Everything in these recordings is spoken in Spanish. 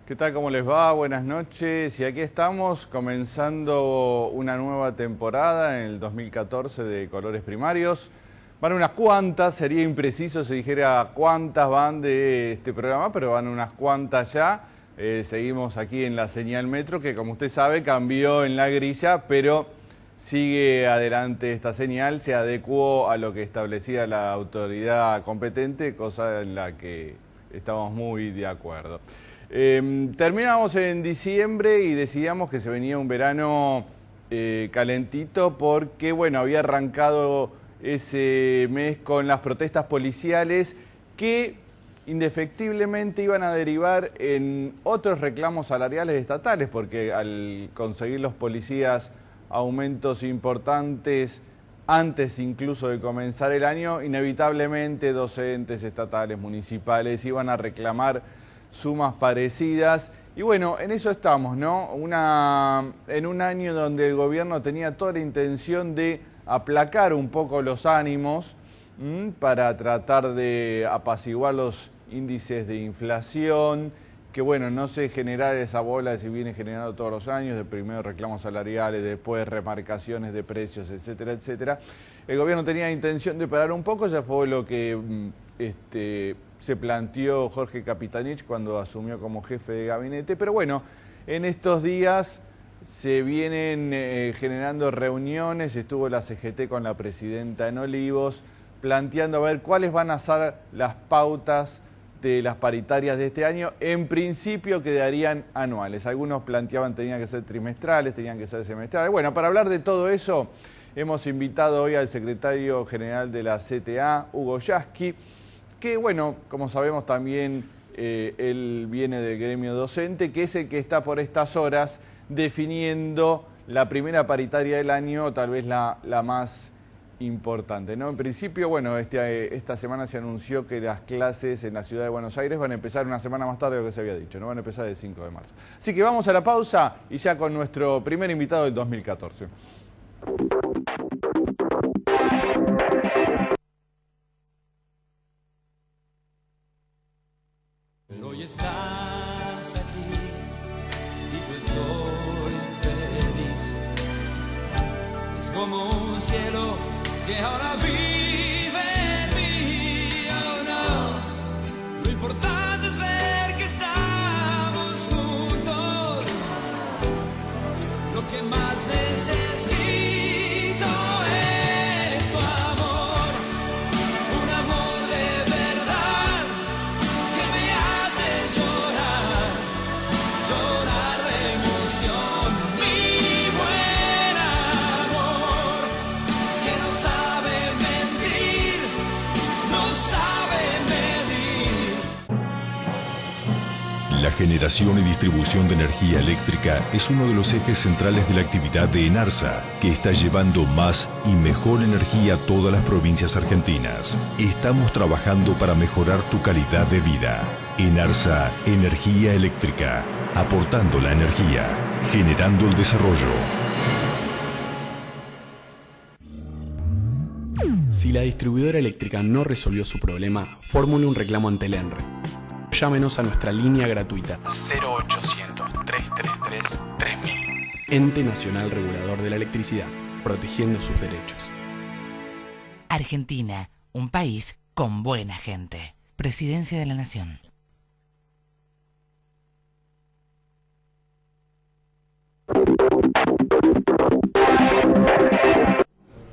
¿Qué tal? ¿Cómo les va? Buenas noches. Y aquí estamos comenzando una nueva temporada en el 2014 de Colores Primarios. Van unas cuantas, sería impreciso si dijera cuántas van de este programa, pero van unas cuantas ya. Seguimos aquí en la señal Metro, que como usted sabe cambió en la grilla, pero sigue adelante esta señal, se adecuó a lo que establecía la autoridad competente, cosa en la que estamos muy de acuerdo. Terminamos en diciembre y decidíamos que se venía un verano calentito porque, bueno, había arrancado ese mes con las protestas policiales que indefectiblemente iban a derivar en otros reclamos salariales estatales, porque al conseguir los policías aumentos importantes antes incluso de comenzar el año, inevitablemente docentes estatales, municipales iban a reclamar sumas parecidas. Y bueno, en eso estamos, ¿no? En un año donde el gobierno tenía toda la intención de aplacar un poco los ánimos para tratar de apaciguar los índices de inflación, que bueno, no se generara esa bola que se viene generando todos los años, de primero reclamos salariales, después remarcaciones de precios, etcétera, etcétera. El gobierno tenía intención de parar un poco, ya fue lo que se planteó Jorge Capitanich cuando asumió como jefe de gabinete, pero bueno, en estos días se vienen generando reuniones, estuvo la CGT con la presidenta en Olivos, planteando a ver cuáles van a ser las pautas de las paritarias de este año. En principio quedarían anuales, algunos planteaban tenían que ser trimestrales, tenían que ser semestrales. Bueno, para hablar de todo eso hemos invitado hoy al secretario general de la CTA, Hugo Yasky, que bueno, como sabemos también él viene del gremio docente, que es el que está por estas horas definiendo la primera paritaria del año, tal vez la más importante, ¿no? En principio, bueno, esta semana se anunció que las clases en la ciudad de Buenos Aires van a empezar una semana más tarde de lo que se había dicho, ¿no? Van a empezar el 5 de marzo. Así que vamos a la pausa y ya con nuestro primer invitado del 2014. Hoy estás aquí y yo estoy feliz. Es como un cielo que ahora vive en mí. Oh, no. Lo importante es ver que estamos juntos. Lo que más necesito es tu amor, un amor de verdad que me hace llorar, llorar de emoción. Mi buen amor, que no sabe mentir, no sabe medir. La generación y distribución de energía eléctrica es uno de los ejes centrales de la actividad de ENARSA, que está llevando más y mejor energía a todas las provincias argentinas. Estamos trabajando para mejorar tu calidad de vida. ENARSA Energía Eléctrica, aportando la energía, generando el desarrollo. Si la distribuidora eléctrica no resolvió su problema, formule un reclamo ante el ENRE. Llámenos a nuestra línea gratuita 0800-333-3000. Ente Nacional Regulador de la Electricidad, protegiendo sus derechos. Argentina, un país con buena gente. Presidencia de la Nación.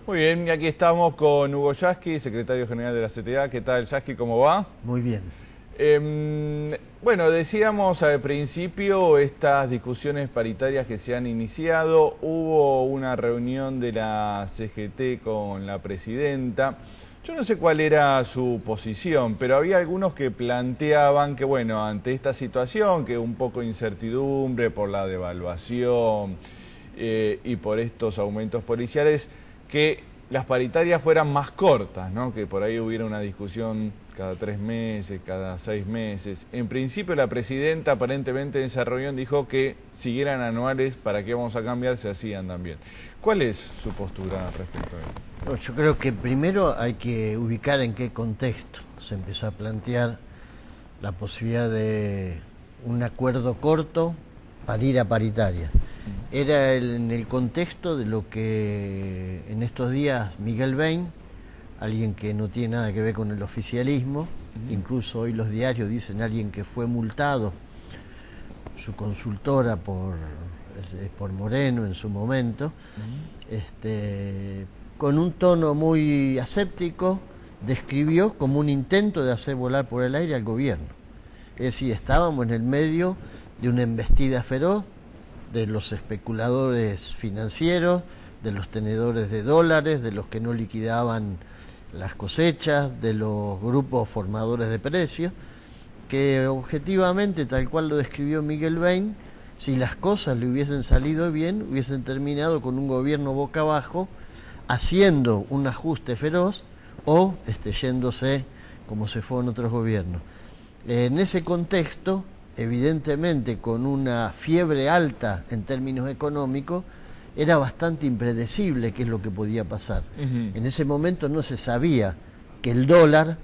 Muy bien, y aquí estamos con Hugo Yasky, secretario general de la CTA. ¿Qué tal, Yasky? ¿Cómo va? Muy bien. Bueno, decíamos al principio estas discusiones paritarias que se han iniciado. Hubo una reunión de la CGT con la presidenta. Yo no sé cuál era su posición, pero había algunos que planteaban que, bueno, ante esta situación, que un poco de incertidumbre por la devaluación y por estos aumentos policiales, que las paritarias fueran más cortas, ¿no? Que por ahí hubiera una discusión cada 3 meses, cada 6 meses. En principio la presidenta aparentemente en esa reunión dijo que siguieran anuales, para qué vamos a cambiar si así andan bien. ¿Cuál es su postura respecto a eso? No, yo creo que primero hay que ubicar en qué contexto se empezó a plantear la posibilidad de un acuerdo corto para ir a paritaria. Era en el contexto de lo que en estos días Miguel Bain, alguien que no tiene nada que ver con el oficialismo, incluso hoy los diarios dicen alguien que fue multado, su consultora por Moreno en su momento, con un tono muy aséptico, describió como un intento de hacer volar por el aire al gobierno. Es decir, estábamos en el medio de una embestida feroz de los especuladores financieros, de los tenedores de dólares, de los que no liquidaban las cosechas, de los grupos formadores de precios, que objetivamente, tal cual lo describió Miguel Bain, si las cosas le hubiesen salido bien, hubiesen terminado con un gobierno boca abajo, haciendo un ajuste feroz o yéndose como se fue en otros gobiernos. En ese contexto, evidentemente con una fiebre alta en términos económicos, era bastante impredecible qué es lo que podía pasar. En ese momento no se sabía que el dólar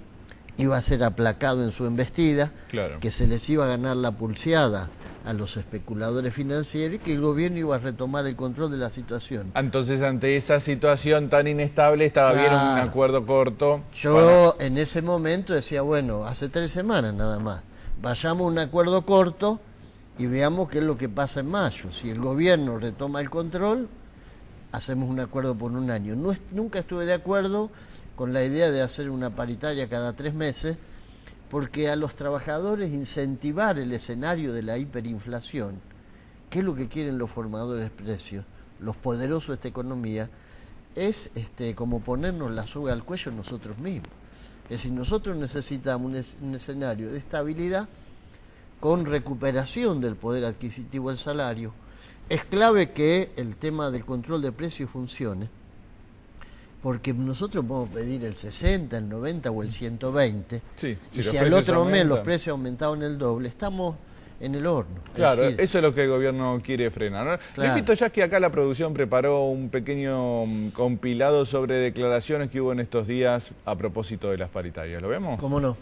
iba a ser aplacado en su embestida, Claro. que se les iba a ganar la pulseada a los especuladores financieros y que el gobierno iba a retomar el control de la situación. Entonces, ante esa situación tan inestable, estaba bien un acuerdo corto. Yo en ese momento decía, bueno, hace 3 semanas nada más, vayamos a un acuerdo corto y veamos qué es lo que pasa en mayo. Si el gobierno retoma el control, hacemos un acuerdo por un año. Nunca estuve de acuerdo con la idea de hacer una paritaria cada 3 meses, porque a los trabajadores incentivar el escenario de la hiperinflación, que es lo que quieren los formadores de precios, los poderosos de esta economía, es como ponernos la soga al cuello nosotros mismos. Es decir, nosotros necesitamos un escenario de estabilidad con recuperación del poder adquisitivo del salario. Es clave que el tema del control de precios funcione, porque nosotros podemos pedir el 60, el 90 o el 120, Sí, y si al otro mes los precios aumentaron el doble, estamos en el horno. Claro, es decir, eso es lo que el gobierno quiere frenar, ¿no? Claro. Le invito ya que acá la producción preparó un pequeño compilado sobre declaraciones que hubo en estos días a propósito de las paritarias. ¿Lo vemos? ¿Cómo no?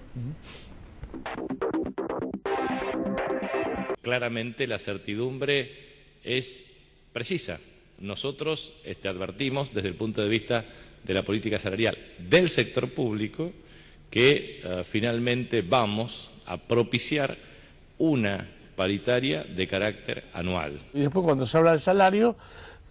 Claramente la certidumbre es precisa. Nosotros advertimos desde el punto de vista de la política salarial del sector público que finalmente vamos a propiciar una paritaria de carácter anual. Y después cuando se habla del salario,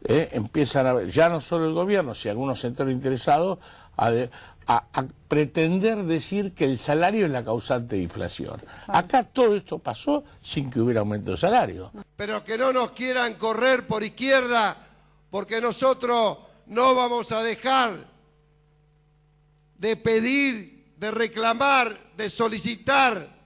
empiezan a ver, ya no solo el gobierno, sino algunos sectores interesados, a pretender decir que el salario es la causante de inflación. Acá todo esto pasó sin que hubiera aumento de salario. Pero que no nos quieran correr por izquierda, porque nosotros no vamos a dejar de pedir, de reclamar, de solicitar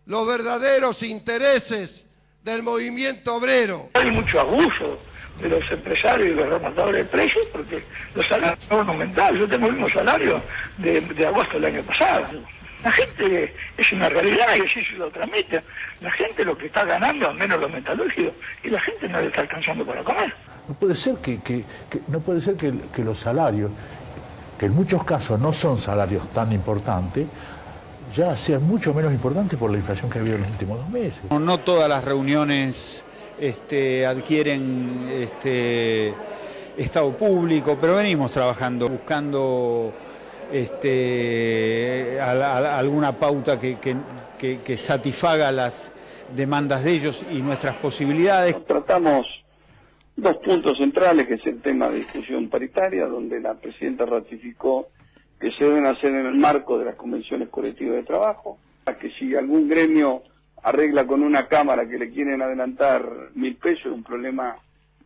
los verdaderos intereses del movimiento obrero. Hay mucho abuso de los empresarios y los rematadores de precios porque los salarios no han aumentado. Yo tengo el mismo salario de agosto del año pasado. La gente, es una realidad y así se lo transmite. La gente lo que está ganando, al menos los metalúrgicos, y la gente no le está alcanzando para comer. No puede ser no puede ser que los salarios, que en muchos casos no son salarios tan importantes, ya sean mucho menos importantes por la inflación que ha habido en los últimos 2 meses. No todas las reuniones adquieren estado público, pero venimos trabajando, buscando alguna pauta que satisfaga las demandas de ellos y nuestras posibilidades. Tratamos 2 puntos centrales, que es el tema de discusión paritaria, donde la presidenta ratificó que se deben hacer en el marco de las convenciones colectivas de trabajo, que si algún gremio arregla con una cámara que le quieren adelantar 1.000 pesos, es un problema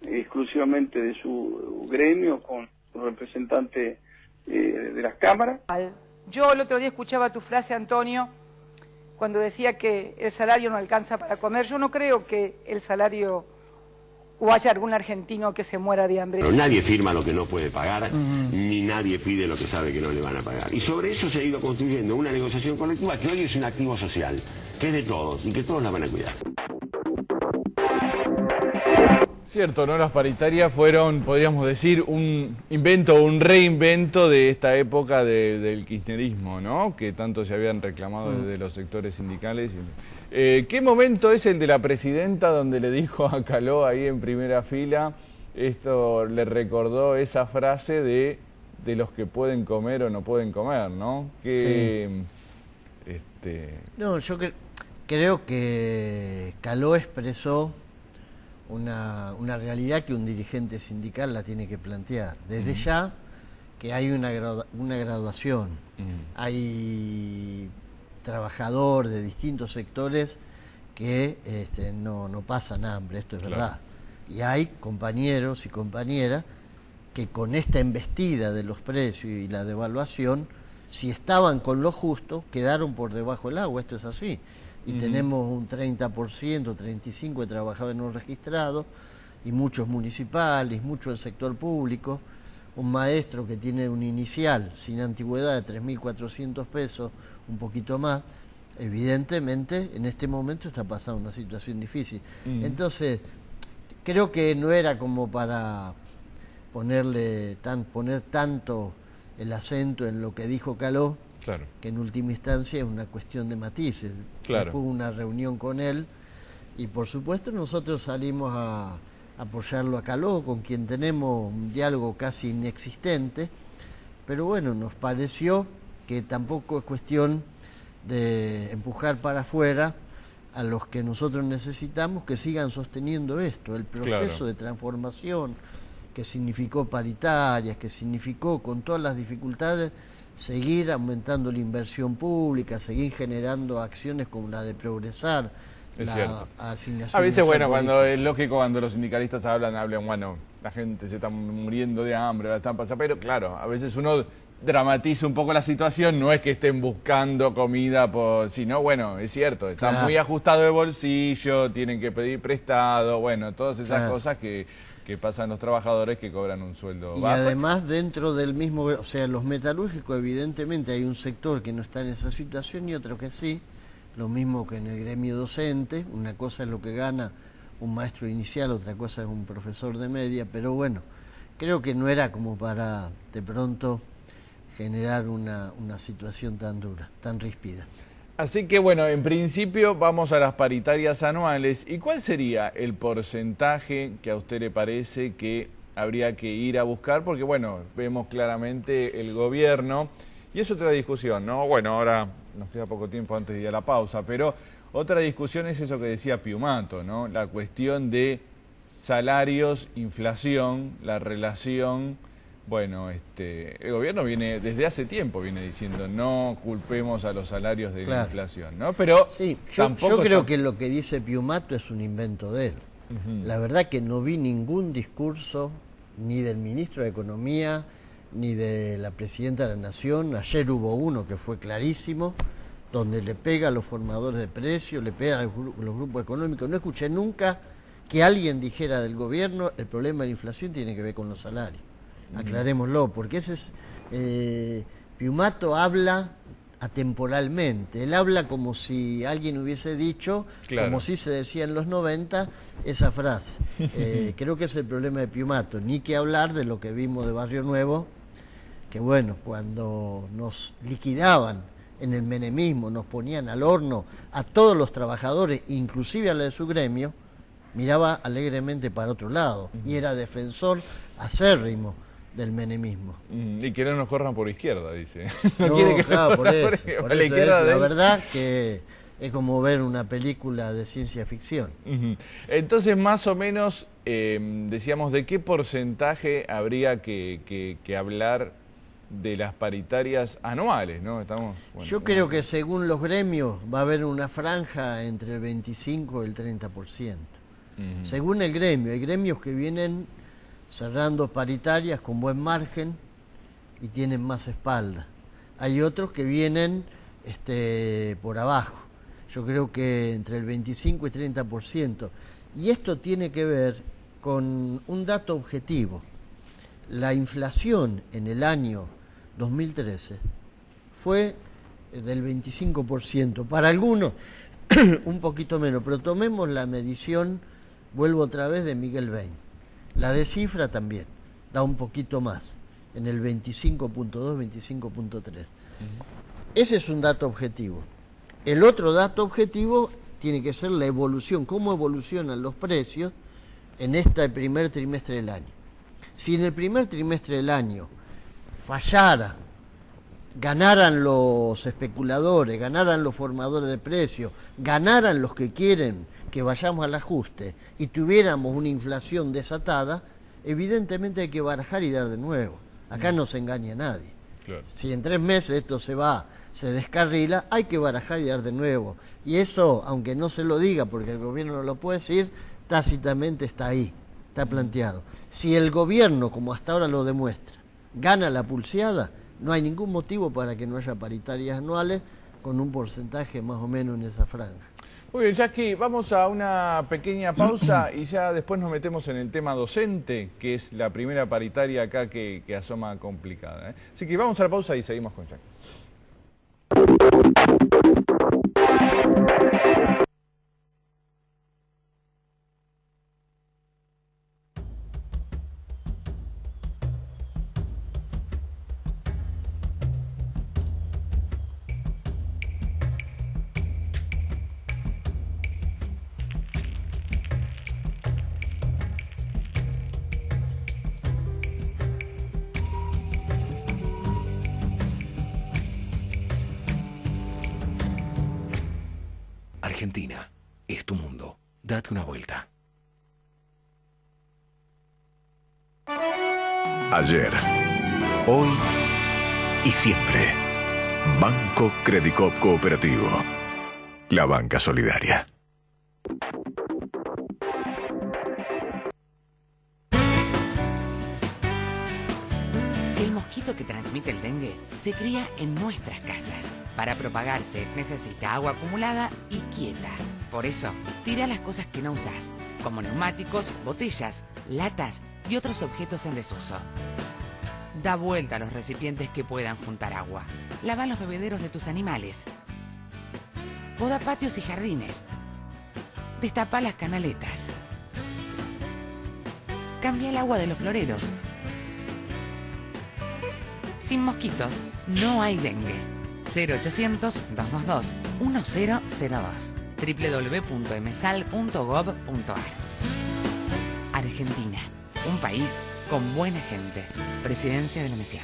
exclusivamente de su gremio, con su representante de las cámaras. Yo el otro día escuchaba tu frase, Antonio, cuando decía que el salario no alcanza para comer. Yo no creo que el salario, o haya algún argentino que se muera de hambre. Pero nadie firma lo que no puede pagar, ni nadie pide lo que sabe que no le van a pagar. Y sobre eso se ha ido construyendo una negociación colectiva que hoy es un activo social, que es de todos y que todos la van a cuidar. Cierto, ¿no? Las paritarias fueron, podríamos decir, un invento o un reinvento de esta época del kirchnerismo, ¿no? Que tanto se habían reclamado desde los sectores sindicales. ¿Qué momento es el de la presidenta donde le dijo a Caló ahí en primera fila, esto le recordó esa frase de los que pueden comer o no pueden comer, ¿no? Que, sí. No, yo creo que Caló expresó una realidad que un dirigente sindical la tiene que plantear. Desde ya que hay una graduación, hay trabajadores de distintos sectores que no pasan hambre, esto es verdad. Y hay compañeros y compañeras que con esta embestida de los precios y la devaluación, si estaban con lo justo, quedaron por debajo del agua, esto es así. Y tenemos un 30%, 35% de trabajadores no registrados, y muchos municipales, mucho del sector público, un maestro que tiene un inicial sin antigüedad de 3.400 pesos, un poquito más, evidentemente en este momento está pasando una situación difícil. Entonces, creo que no era como para poner tanto el acento en lo que dijo Caló, claro, que en última instancia es una cuestión de matices. Claro. Hubo una reunión con él y por supuesto nosotros salimos a apoyarlo a Caló, con quien tenemos un diálogo casi inexistente, pero bueno, nos pareció que tampoco es cuestión de empujar para afuera a los que nosotros necesitamos que sigan sosteniendo esto, el proceso de transformación que significó paritarias, que significó con todas las dificultades seguir aumentando la inversión pública, seguir generando acciones como la de progresar, la asignación. A veces, bueno, cuando es lógico, cuando los sindicalistas hablan, bueno, la gente se está muriendo de hambre, la están pasando, pero claro, a veces uno dramatiza un poco la situación, no es que estén buscando comida, sino, bueno, es cierto, están muy ajustados de bolsillo, tienen que pedir prestado, bueno, todas esas cosas que pasan los trabajadores que cobran un sueldo y bajo. Además, dentro del mismo, o sea, los metalúrgicos, evidentemente hay un sector que no está en esa situación y otro que sí, lo mismo que en el gremio docente, una cosa es lo que gana un maestro inicial, otra cosa es un profesor de media, pero bueno, creo que no era como para de pronto generar una situación tan dura, tan ríspida. Así que bueno, en principio vamos a las paritarias anuales. ¿Y cuál sería el porcentaje que a usted le parece que habría que ir a buscar? Porque bueno, vemos claramente el gobierno, y es otra discusión, ¿no? Bueno, ahora nos queda poco tiempo antes de ir a la pausa, pero otra discusión es eso que decía Piumato, ¿no? La cuestión de salarios, inflación, la relación. Bueno, el gobierno viene, desde hace tiempo viene diciendo, no culpemos a los salarios de la inflación, ¿no? Pero sí, yo creo que lo que dice Piumato es un invento de él. La verdad que no vi ningún discurso, ni del ministro de Economía, ni de la Presidenta de la Nación. Ayer hubo uno que fue clarísimo, donde le pega a los formadores de precios, le pega a los grupos económicos. No escuché nunca que alguien dijera del gobierno, el problema de la inflación tiene que ver con los salarios. Aclarémoslo, porque ese es Piumato habla atemporalmente, él habla como si alguien hubiese dicho, como si se decía en los 90, esa frase. Creo que es el problema de Piumato, ni que hablar de lo que vimos de Barrio Nuevo, que bueno, cuando nos liquidaban en el menemismo, nos ponían al horno a todos los trabajadores, inclusive a la de su gremio, miraba alegremente para otro lado, y era defensor acérrimo del menemismo. Y que no nos corran por izquierda, dice. No, quiere que claro, por eso. La izquierda la verdad que es como ver una película de ciencia ficción. Entonces, más o menos, decíamos, ¿de qué porcentaje habría que hablar de las paritarias anuales, ¿no? Yo creo que según los gremios va a haber una franja entre el 25 y el 30%. Según el gremio, hay gremios que vienen cerrando paritarias con buen margen, y tienen más espalda. Hay otros que vienen por abajo. Yo creo que entre el 25 y 30%. Y esto tiene que ver con un dato objetivo. La inflación en el año 2013 fue del 25%. Para algunos un poquito menos, pero tomemos la medición, vuelvo otra vez, de Miguel Bain. La de cifra también da un poquito más, en el 25.2, 25.3. Ese es un dato objetivo. El otro dato objetivo tiene que ser la evolución, cómo evolucionan los precios en este primer trimestre del año. Si en el primer trimestre del año fallara, ganaran los especuladores, ganaran los formadores de precios, ganaran los que quieren que vayamos al ajuste y tuviéramos una inflación desatada, evidentemente hay que barajar y dar de nuevo. Acá no se engaña a nadie. Claro. Si en 3 meses esto se descarrila, hay que barajar y dar de nuevo. Y eso, aunque no se lo diga, porque el gobierno no lo puede decir, tácitamente está ahí, está planteado. Si el gobierno, como hasta ahora lo demuestra, gana la pulseada, no hay ningún motivo para que no haya paritarias anuales con un porcentaje más o menos en esa franja. Muy bien, Jackie, vamos a una pequeña pausa y ya después nos metemos en el tema docente, que es la primera paritaria acá que asoma complicada, ¿eh? Así que vamos a la pausa y seguimos con Jackie. Argentina, es tu mundo. Date una vuelta. Ayer, hoy y siempre. Banco Credicop Cooperativo. La banca solidaria. El mosquito que transmite el dengue se cría en nuestras casas. Para propagarse necesita agua acumulada y quieta. Por eso, tira las cosas que no usás, como neumáticos, botellas, latas y otros objetos en desuso. Da vuelta a los recipientes que puedan juntar agua. Lava los bebederos de tus animales. Poda patios y jardines. Destapa las canaletas. Cambia el agua de los floreros. Sin mosquitos, no hay dengue. 0800-222-1002. www.msal.gov.ar. Argentina, un país con buena gente. Presidencia de la Nación.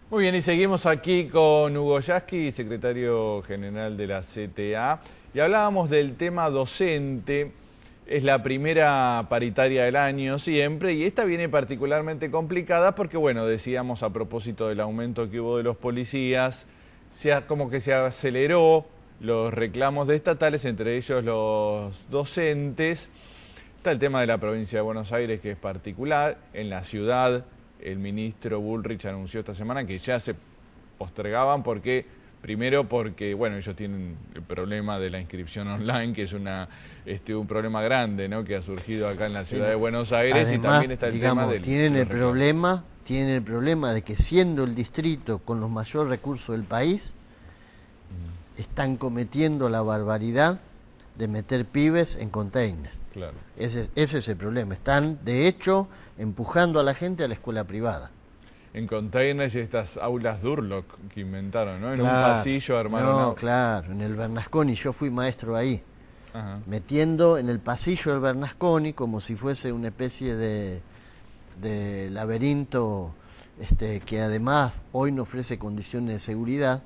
Muy bien, y seguimos aquí con Hugo Yasky, secretario general de la CTA, y hablábamos del tema docente. Es la primera paritaria del año siempre, y esta viene particularmente complicada porque, bueno, decíamos a propósito del aumento que hubo de los policías, como que se aceleró los reclamos de estatales, entre ellos los docentes. Está el tema de la provincia de Buenos Aires, que es particular. En la ciudad, el ministro Bullrich anunció esta semana que ya se postergaban primero porque, bueno, ellos tienen el problema de la inscripción online, que es un problema grande, ¿no?, que ha surgido acá en la ciudad de Buenos Aires. Además, y también está el tema del... Tienen el problema de que, siendo el distrito con los mayores recursos del país, están cometiendo la barbaridad de meter pibes en container. Claro. Ese es el problema. Están, de hecho, empujando a la gente a la escuela privada. En containers y estas aulas Durlock que inventaron, ¿no? En un pasillo armaron... No, claro, en el Bernasconi, yo fui maestro ahí. Ajá. Metiendo en el pasillo del Bernasconi, como si fuese una especie de laberinto, que además hoy no ofrece condiciones de seguridad,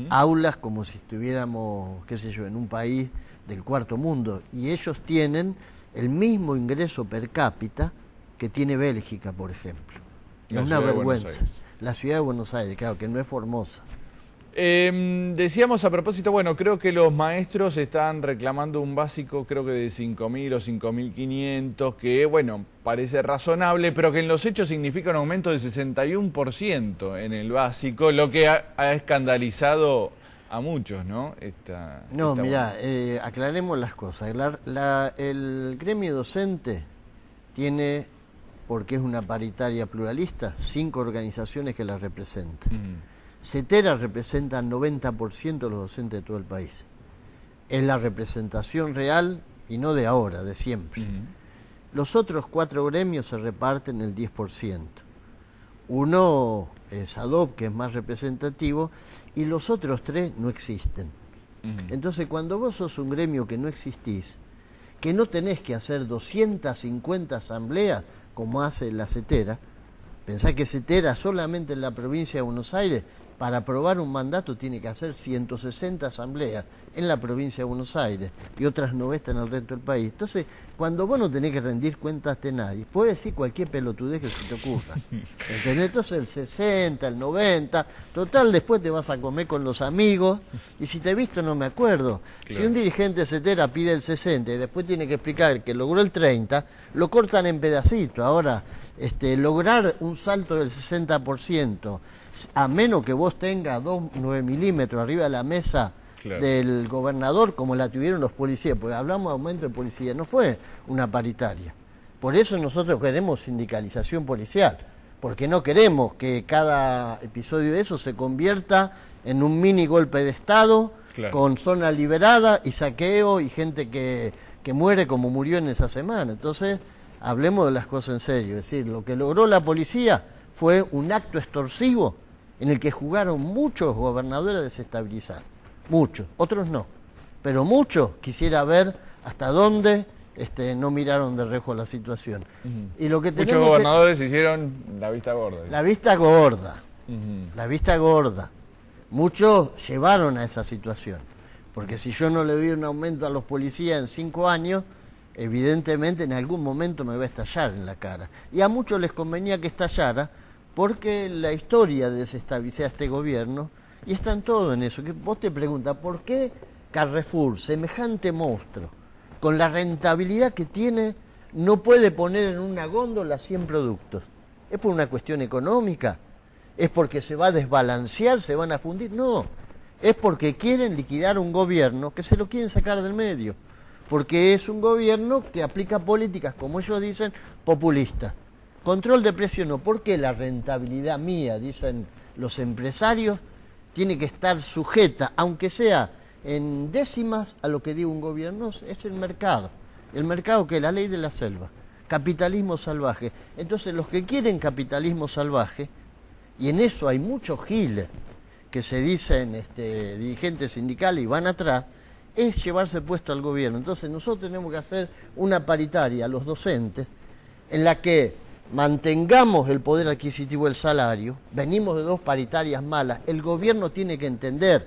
aulas como si estuviéramos, qué sé yo, en un país del cuarto mundo. Y ellos tienen el mismo ingreso per cápita que tiene Bélgica, por ejemplo. Es una vergüenza. La ciudad de Buenos Aires, claro, que no es Formosa. Decíamos a propósito, bueno, creo que los maestros están reclamando un básico, creo que de 5.000 o 5.500, que, bueno, parece razonable, pero que en los hechos significa un aumento de 61% en el básico, lo que ha escandalizado a muchos, ¿no? No, mirá, aclaremos las cosas. El gremio docente tiene, porque es una paritaria pluralista, 5 organizaciones que la representan. CETERA representa el 90% de los docentes de todo el país. Es la representación real y no de ahora, de siempre. Los otros 4 gremios se reparten el 10%. Uno es ADOP, que es más representativo, y los otros 3 no existen. Entonces, cuando vos sos un gremio que no existís, que no tenés que hacer 250 asambleas, como hace la CETERA, pensá que CETERA solamente en la provincia de Buenos Aires, para aprobar un mandato tiene que hacer 160 asambleas en la provincia de Buenos Aires y otras 90 en el resto del país. Entonces, cuando vos no tenés que rendir cuentas de nadie, puedes decir cualquier pelotudez que se te ocurra. ¿Entendés? Entonces el 60, el 90, total, después te vas a comer con los amigos y si te he visto no me acuerdo. Claro. Si un dirigente CETERA pide el 60 y después tiene que explicar que logró el 30, lo cortan en pedacitos. Ahora, lograr un salto del 60%, a menos que vos tengas 9 milímetros arriba de la mesa, claro, del gobernador, como la tuvieron los policías, porque hablamos de aumento de policía, no fue una paritaria. Por eso nosotros queremos sindicalización policial, porque no queremos que cada episodio de eso se convierta en un mini golpe de Estado, claro, con zona liberada y saqueo y gente que muere como murió en esa semana. Entonces, hablemos de las cosas en serio, es decir, lo que logró la policía fue un acto extorsivo en el que jugaron muchos gobernadores a desestabilizar. Muchos, otros no, pero muchos quisiera ver hasta dónde no miraron de reojo la situación. Y lo que muchos gobernadores hicieron la vista gorda. La vista gorda, la vista gorda. Muchos llevaron a esa situación, porque si yo no le doy un aumento a los policías en 5 años, evidentemente en algún momento me va a estallar en la cara. Y a muchos les convenía que estallara, porque la historia de desestabilizar a este gobierno, y están todos en eso, que vos te preguntas, ¿por qué Carrefour, semejante monstruo, con la rentabilidad que tiene, no puede poner en una góndola 100 productos? ¿Es por una cuestión económica? ¿Es porque se va a desbalancear, se van a fundir? No, es porque quieren liquidar un gobierno que se lo quieren sacar del medio, porque es un gobierno que aplica políticas, como ellos dicen, populistas. Control de precios no, porque la rentabilidad mía, dicen los empresarios, tiene que estar sujeta, aunque sea en décimas, a lo que diga un gobierno. Es el mercado. El mercado, que es la ley de la selva. Capitalismo salvaje. Entonces, los que quieren capitalismo salvaje, y en eso hay muchos giles que se dicen dirigentes sindicales y van atrás, es llevarse puesto al gobierno. Entonces, nosotros tenemos que hacer una paritaria a los docentes en la que mantengamos el poder adquisitivo del salario. Venimos de 2 paritarias malas. El gobierno tiene que entender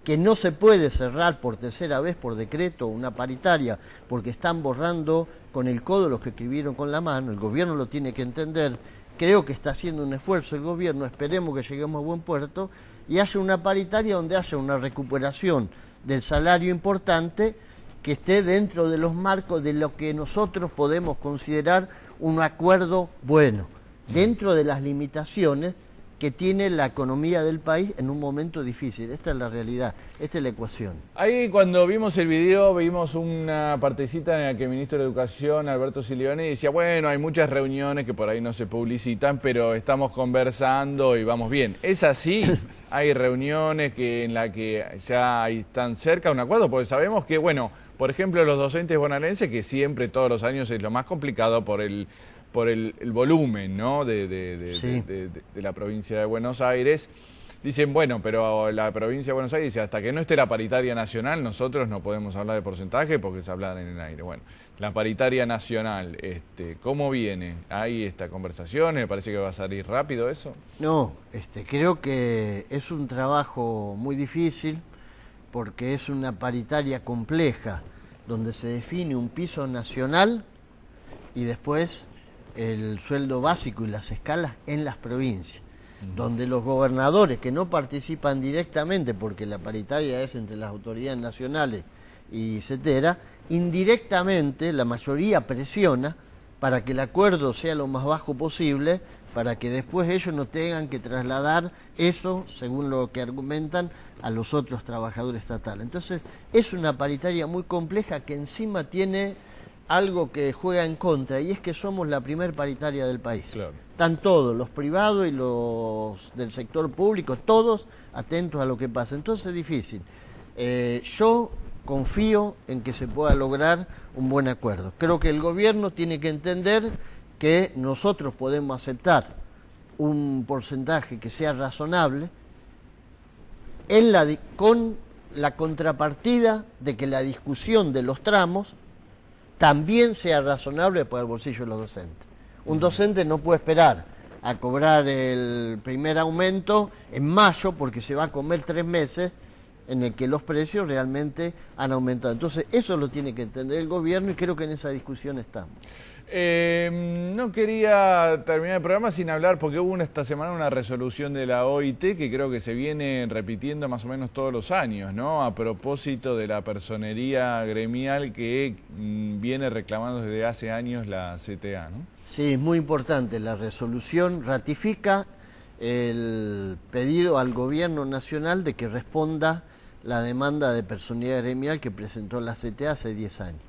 que no se puede cerrar por tercera vez por decreto una paritaria, porque están borrando con el codo los que escribieron con la mano. El gobierno lo tiene que entender. Creo que está haciendo un esfuerzo el gobierno. Esperemos que lleguemos a buen puerto y haya una paritaria donde haya una recuperación del salario importante que esté dentro de los marcos de lo que nosotros podemos considerar un acuerdo bueno, dentro de las limitaciones que tiene la economía del país en un momento difícil. Esta es la realidad, esta es la ecuación. Ahí, cuando vimos el video, vimos una partecita en la que el ministro de Educación, Alberto Silioni, decía, bueno, hay muchas reuniones que por ahí no se publicitan, pero estamos conversando y vamos bien. ¿Es así? Hay reuniones en las que ya están cerca de un acuerdo, porque sabemos que, bueno, por ejemplo, los docentes bonaerenses, que siempre, todos los años, es lo más complicado por el volumen, ¿no?, de la provincia de Buenos Aires, dicen, bueno, pero la provincia de Buenos Aires dice, hasta que no esté la paritaria nacional, nosotros no podemos hablar de porcentaje porque se habla en el aire. Bueno, la paritaria nacional, ¿cómo viene? ¿Hay esta conversación? ¿Me parece que va a salir rápido eso? No, creo que es un trabajo muy difícil, porque es una paritaria compleja, donde se define un piso nacional y después el sueldo básico y las escalas en las provincias. donde los gobernadores que no participan directamente, porque la paritaria es entre las autoridades nacionales y CETERA, indirectamente la mayoría presiona para que el acuerdo sea lo más bajo posible, para que después ellos no tengan que trasladar eso, según lo que argumentan, a los otros trabajadores estatales. Entonces, es una paritaria muy compleja que encima tiene algo que juega en contra, y es que somos la primer paritaria del país. Claro. Están todos, los privados y los del sector público, todos atentos a lo que pasa. Entonces es difícil. Yo confío en que se pueda lograr un buen acuerdo. Creo que el gobierno tiene que entender que nosotros podemos aceptar un porcentaje que sea razonable con la contrapartida de que la discusión de los tramos también sea razonable para el bolsillo de los docentes. Un docente no puede esperar a cobrar el primer aumento en mayo porque se va a comer 3 meses en el que los precios realmente han aumentado. Entonces eso lo tiene que entender el gobierno y creo que en esa discusión estamos. No quería terminar el programa sin hablar, porque hubo esta semana una resolución de la OIT que creo que se viene repitiendo más o menos todos los años, ¿no? A propósito de la personería gremial que viene reclamando desde hace años la CTA, ¿no? Sí, es muy importante. La resolución ratifica el pedido al gobierno nacional de que responda la demanda de personería gremial que presentó la CTA hace 10 años.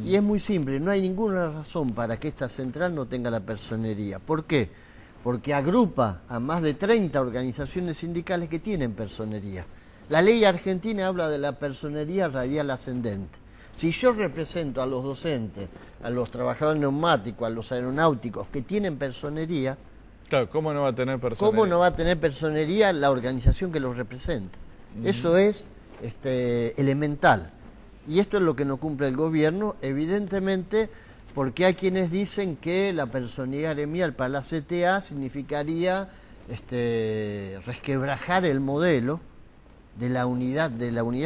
Y es muy simple, no hay ninguna razón para que esta central no tenga la personería. ¿Por qué? Porque agrupa a más de 30 organizaciones sindicales que tienen personería. La ley argentina habla de la personería radial ascendente. Si yo represento a los docentes, a los trabajadores neumáticos, a los aeronáuticos que tienen personería, claro, ¿cómo no va a tener personería? ¿Cómo no va a tener personería la organización que los representa? Eso es elemental. Y esto es lo que no cumple el gobierno, evidentemente, porque hay quienes dicen que la personería gremial para la CTA significaría resquebrajar el modelo de la unidad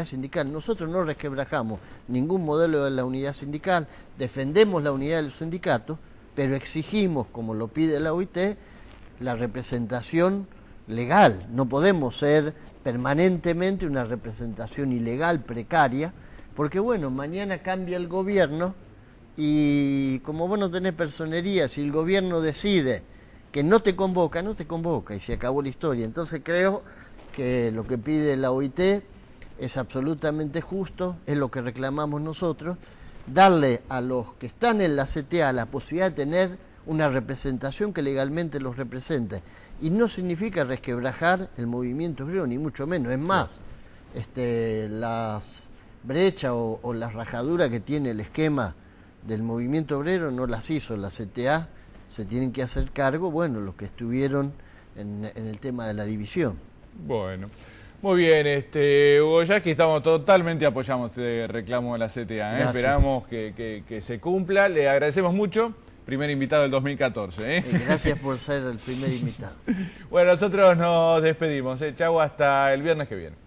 sindical. Nosotros no resquebrajamos ningún modelo de la unidad sindical, defendemos la unidad del sindicato, pero exigimos, como lo pide la OIT, la representación legal. No podemos ser permanentemente una representación ilegal, precaria, porque bueno, mañana cambia el gobierno y como vos no tenés personería, si el gobierno decide que no te convoca y se acabó la historia. Entonces creo que lo que pide la OIT es absolutamente justo, es lo que reclamamos nosotros, darle a los que están en la CTA la posibilidad de tener una representación que legalmente los represente. Y no significa resquebrajar el movimiento obrero, ni mucho menos. Es más, las brechas o las rajaduras que tiene el esquema del movimiento obrero no las hizo la CTA, se tienen que hacer cargo, bueno, los que estuvieron en el tema de la división. Bueno, muy bien, Hugo Yasky, estamos totalmente apoyamos este reclamo de la CTA, esperamos que se cumpla, le agradecemos mucho, primer invitado del 2014. Gracias por ser el primer invitado. Bueno, nosotros nos despedimos, chau, hasta el viernes que viene.